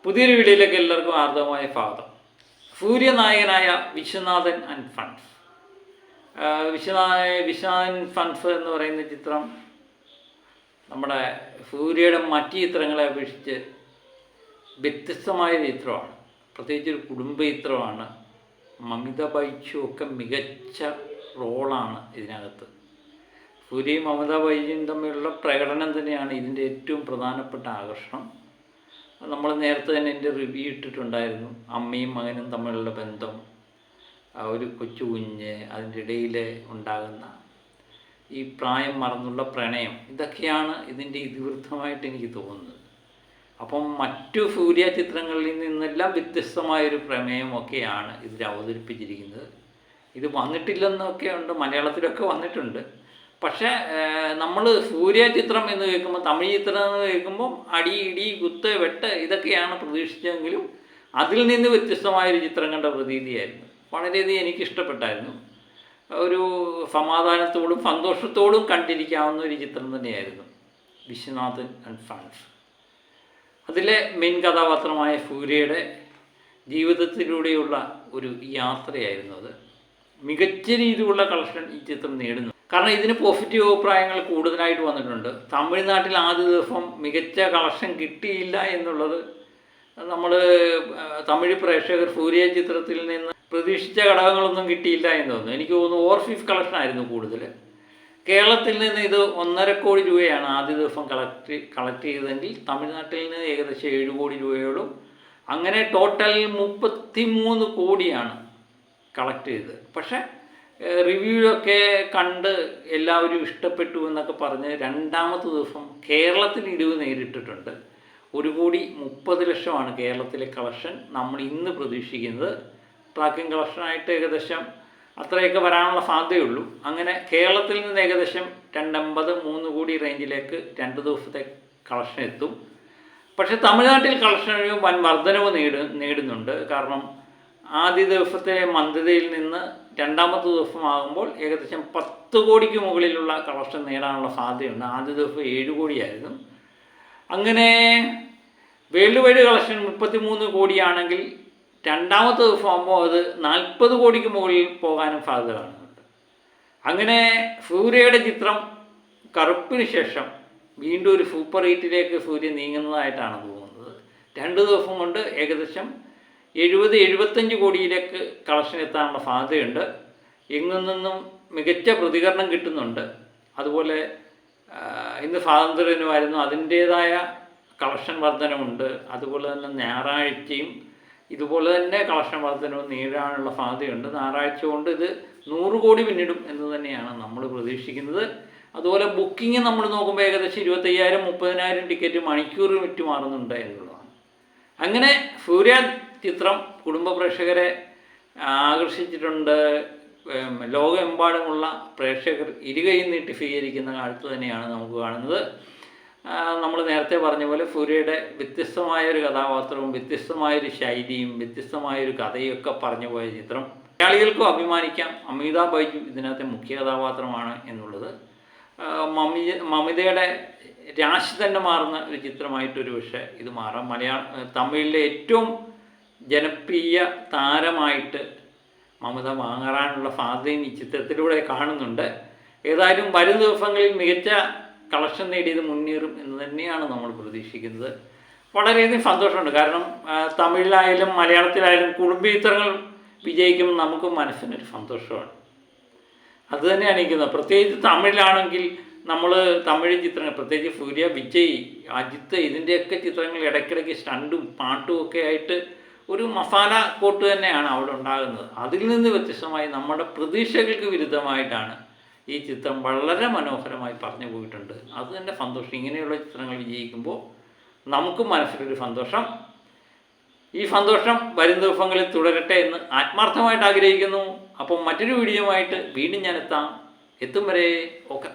പുതിയൊരു വീഡിയോയിലേക്ക് എല്ലാവർക്കും ആർദ്രമായ സ്വാഗതം. സൂര്യ നായകനായ Viswanathan and sons. Viswanathan sons എന്ന് പറയുന്ന ചിത്രം നമ്മുടെ സൂര്യയുടെ മറ്റ് ചിത്രങ്ങളെ അപേക്ഷിച്ച് വ്യത്യസ്തമായ ചിത്രമാണ്. പ്രത്യേകിച്ച് ഒരു കുടുംബ ചിത്രമാണ്. മമിത ബൈജു ഒക്കെ മികച്ച റോളാണ് ഇതിനകത്ത്. സൂര്യയും മമിത ബൈജുവും തമ്മിലുള്ള പ്രകടനം തന്നെയാണ് ഇതിൻ്റെ ഏറ്റവും പ്രധാനപ്പെട്ട ആകർഷണം. നമ്മൾ നേരത്തെ തന്നെ എൻ്റെ റിവ്യൂ ഇട്ടിട്ടുണ്ടായിരുന്നു. അമ്മയും മകനും തമ്മിലുള്ള ബന്ധം, ഒരു കൊച്ചു കുഞ്ഞ്, അതിൻ്റെ ഇടയിൽ ഉണ്ടാകുന്ന ഈ പ്രായം മറന്നുള്ള പ്രണയം, ഇതൊക്കെയാണ് ഇതിൻ്റെ ഇതിവൃത്തമായിട്ട് എനിക്ക് തോന്നുന്നത്. അപ്പം മറ്റു സൂര്യ ചിത്രങ്ങളിൽ നിന്നെല്ലാം വ്യത്യസ്തമായൊരു പ്രമേയമൊക്കെയാണ് ഇതിൽ അവതരിപ്പിച്ചിരിക്കുന്നത്. ഇത് വന്നിട്ടില്ലെന്നൊക്കെ ഉണ്ട്, മലയാളത്തിലൊക്കെ വന്നിട്ടുണ്ട്. പക്ഷേ നമ്മൾ സൂര്യ ചിത്രം എന്ന് കേൾക്കുമ്പോൾ, തമിഴ് ചിത്രം എന്ന് കേൾക്കുമ്പം അടി ഇടി കുത്ത് വെട്ട് ഇതൊക്കെയാണ് പ്രതീക്ഷിച്ചതെങ്കിലും അതിൽ നിന്ന് വ്യത്യസ്തമായൊരു ചിത്രം കണ്ട പ്രതീതിയായിരുന്നു. വളരെയധികം എനിക്കിഷ്ടപ്പെട്ടായിരുന്നു. ഒരു സമാധാനത്തോടും സന്തോഷത്തോടും കണ്ടിരിക്കാവുന്ന ഒരു ചിത്രം തന്നെയായിരുന്നു വിശ്വനാഥൻ ആൻഡ് സൺസ്. അതിലെ മെയിൻ കഥാപാത്രമായ സൂര്യയുടെ ജീവിതത്തിലൂടെയുള്ള ഒരു യാത്രയായിരുന്നു അത്. മികച്ച രീതിയിലുള്ള കളക്ഷൻ ഈ ചിത്രം നേടുന്നു. കാരണം ഇതിന് പോസിറ്റീവ് അഭിപ്രായങ്ങൾ കൂടുതലായിട്ട് വന്നിട്ടുണ്ട്. തമിഴ്നാട്ടിൽ ആദ്യ ദിവസം മികച്ച കളക്ഷൻ കിട്ടിയില്ല എന്നുള്ളത് നമ്മൾ തമിഴ് പ്രേക്ഷകർ സൂര്യ ചിത്രത്തിൽ നിന്ന് പ്രതീക്ഷിച്ച ഘടകങ്ങളൊന്നും കിട്ടിയില്ല എന്ന് തോന്നുന്നു. എനിക്ക് തോന്നുന്നു ഓവർസീസ് കളക്ഷൻ ആയിരുന്നു കൂടുതൽ. കേരളത്തിൽ നിന്ന് ഇത് 1.5 കോടി രൂപയാണ് ആദ്യ ദിവസം കളക്ട് ചെയ്തതെങ്കിൽ തമിഴ്നാട്ടിൽ നിന്ന് ഏകദേശം 7 കോടി രൂപയോളം. അങ്ങനെ ടോട്ടൽ 33 കോടിയാണ് കളക്ട് ചെയ്തത്. പക്ഷേ റിവ്യൂയൊക്കെ കണ്ട് എല്ലാവരും ഇഷ്ടപ്പെട്ടു എന്നൊക്കെ പറഞ്ഞ് രണ്ടാമത്തെ ദിവസം കേരളത്തിൽ ഇടിവ് നേരിട്ടിട്ടുണ്ട്. 1,30,00,000 കേരളത്തിലെ കളക്ഷൻ നമ്മൾ ഇന്ന് പ്രതീക്ഷിക്കുന്നത്. ട്രാക്കിംഗ് കളക്ഷനായിട്ട് ഏകദേശം അത്രയൊക്കെ വരാനുള്ള സാധ്യതയുള്ളൂ. അങ്ങനെ കേരളത്തിൽ നിന്ന് ഏകദേശം 2.50-3 കോടി റേഞ്ചിലേക്ക് 2 ദിവസത്തെ കളക്ഷൻ എത്തും. പക്ഷേ തമിഴ്നാട്ടിൽ കളക്ഷന് വൻ വർധനവ് നേടുന്നുണ്ട്. കാരണം ആദ്യ ദിവസത്തെ മന്ദതയിൽ നിന്ന് രണ്ടാമത്തെ ദിവസമാകുമ്പോൾ ഏകദേശം 10 കോടിക്ക് മുകളിലുള്ള കളക്ഷൻ നേടാനുള്ള സാധ്യതയുണ്ട്. ആദ്യ ദിവസം 7 കോടിയായിരുന്നു. അങ്ങനെ വേൾഡ് വൈഡ് കളക്ഷൻ 33 കോടിയാണെങ്കിൽ രണ്ടാമത്തെ ദിവസം ആകുമ്പോൾ അത് 40 കോടിക്ക് മുകളിൽ പോകാനും സാധ്യത കാണുന്നുണ്ട്. അങ്ങനെ സൂര്യയുടെ ചിത്രം കറുപ്പിന് ശേഷം വീണ്ടും ഒരു സൂപ്പർ ഹിറ്റിലേക്ക് സൂര്യ നീങ്ങുന്നതായിട്ടാണ് തോന്നുന്നത്. 2 ദിവസം കൊണ്ട് ഏകദേശം 70-75 കോടിയിലേക്ക് കളക്ഷൻ എത്താനുള്ള സാധ്യതയുണ്ട്. എങ്ങു നിന്നും മികച്ച പ്രതികരണം കിട്ടുന്നുണ്ട്. അതുപോലെ ഇന്ന് സ്വാതന്ത്ര്യദിനമായിരുന്നു, അതിൻ്റേതായ കളക്ഷൻ വർധനമുണ്ട്. അതുപോലെ തന്നെ ഞായറാഴ്ചയും ഇതുപോലെ തന്നെ കളക്ഷൻ വർധനവും നേടാനുള്ള സാധ്യതയുണ്ട്. ഞായറാഴ്ച കൊണ്ട് ഇത് 100 കോടി പിന്നിടും എന്ന് തന്നെയാണ് നമ്മൾ പ്രതീക്ഷിക്കുന്നത്. അതുപോലെ ബുക്കിംഗ് നമ്മൾ നോക്കുമ്പോൾ ഏകദേശം 25,000-30,000 ടിക്കറ്റ് മണിക്കൂർ വിറ്റ് മാറുന്നുണ്ട് എന്നുള്ളതാണ്. അങ്ങനെ സൂര്യ ചിത്രം കുടുംബ പ്രേക്ഷകരെ ആകർഷിച്ചിട്ടുണ്ട്. ലോകമെമ്പാടുമുള്ള പ്രേക്ഷകർ ഇരുകൈയും നീട്ടി സ്വീകരിക്കുന്ന കാലത്ത് തന്നെയാണ് നമുക്ക് കാണുന്നത്. നമ്മൾ നേരത്തെ പറഞ്ഞ പോലെ സൂര്യയുടെ വ്യത്യസ്തമായൊരു കഥാപാത്രവും വ്യത്യസ്തമായൊരു ശൈലിയും വ്യത്യസ്തമായൊരു കഥയൊക്കെ പറഞ്ഞു പോയ ചിത്രം. മലയാളികൾക്കും അഭിമാനിക്കാം. അമിത ബൈജു ഇതിനകത്തെ മുഖ്യ കഥാപാത്രമാണ് എന്നുള്ളത്. മമിതയുടെ രാശി തന്നെ മാറുന്ന ഒരു ചിത്രമായിട്ടൊരു പക്ഷേ ഇത് മാറാം. തമിഴിലെ ഏറ്റവും ജനപ്രിയ താരമായിട്ട് മമിത മാറാനുള്ള സാധ്യതയും ഈ ചിത്രത്തിലൂടെ കാണുന്നുണ്ട്. ഏതായാലും വരും ദിവസങ്ങളിൽ മികച്ച കളക്ഷൻ നേടിയത് മുന്നേറും എന്ന് തന്നെയാണ് നമ്മൾ പ്രതീക്ഷിക്കുന്നത്. വളരെയധികം സന്തോഷമുണ്ട്. കാരണം തമിഴിലായാലും മലയാളത്തിലായാലും കുടുംബ ചിത്രങ്ങൾ വിജയിക്കുമ്പോൾ നമുക്ക് മനസ്സിനൊരു സന്തോഷമാണ്. അതുതന്നെയാണ് ഇരിക്കുന്നത്. പ്രത്യേകിച്ച് തമിഴിലാണെങ്കിൽ നമ്മൾ തമിഴ് ചിത്രങ്ങൾ, പ്രത്യേകിച്ച് സൂര്യ, വിജയ്, അജിത്ത്, ഇതിൻ്റെയൊക്കെ ചിത്രങ്ങൾ ഇടയ്ക്കിടയ്ക്ക് സ്റ്റണ്ടും പാട്ടും ഒക്കെ ആയിട്ട് ഒരു മസാല കോട്ട് തന്നെയാണ് അവിടെ ഉണ്ടാകുന്നത്. അതിൽ നിന്ന് വ്യത്യസ്തമായി നമ്മുടെ പ്രതീക്ഷകൾക്ക് വിരുദ്ധമായിട്ടാണ് ഈ ചിത്രം വളരെ മനോഹരമായി പറഞ്ഞു പോയിട്ടുണ്ട്. അത് തന്നെ സന്തോഷം. ഇങ്ങനെയുള്ള ചിത്രങ്ങൾ വിജയിക്കുമ്പോൾ നമുക്ക് മനസ്സിലൊരു സന്തോഷം. ഈ സന്തോഷം വരും ദിവസങ്ങളിൽ തുടരട്ടെ എന്ന് ആത്മാർത്ഥമായിട്ട് ആഗ്രഹിക്കുന്നു. അപ്പം മറ്റൊരു വീഡിയോയുമായിട്ട് വീണ്ടും ഞാൻ എത്തും വരെ ഓക്കെ.